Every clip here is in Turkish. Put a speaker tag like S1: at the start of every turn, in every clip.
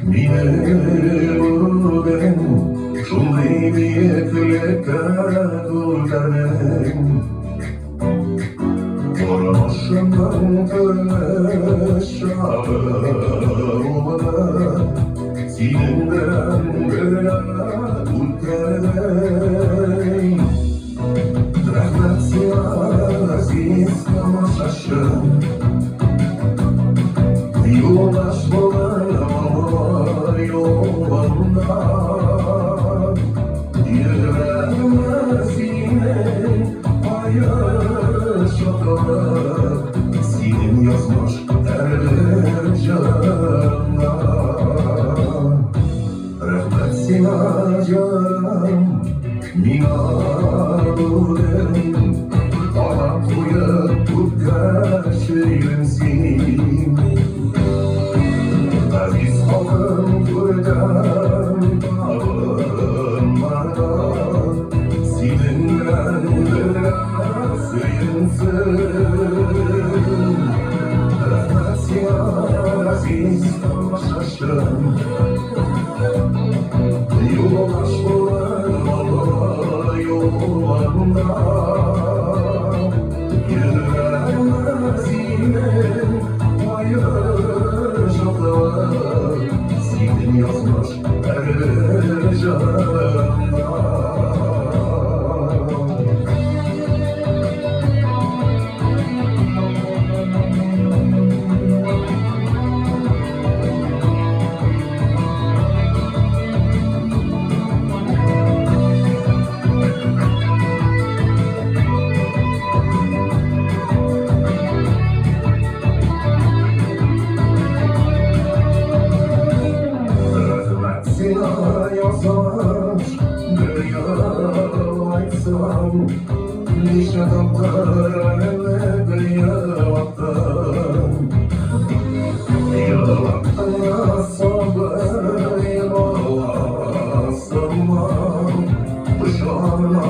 S1: mineluden shunday betlekaduldanen Oraşından teşarımına Sininden betlekaduldanen Rahmet aziz kamaşaşın Yoldaş bana yolunda Yürümez yine yaşamak Senin yazmış her canına Rahmet sana canım minarem Bana koyup kaçırırsın Aziz kaldım buradan bağımlara Seninle suyunsın Rahmet ya aziz kamaşaşın Yolaş bulan yollarında Yürümez yine Senin yazmış her canına yazar dünyalaysam Nice tatlar aleme yarattım Yarattın sabır yaralasam Dışarına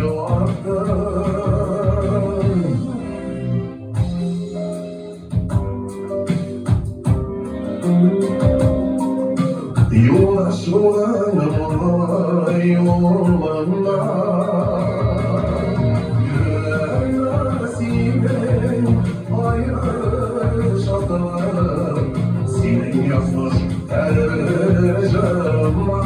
S1: yarattım Yolaş olan yollarına Yürümez yine yaşamak Senin yazmış her canıma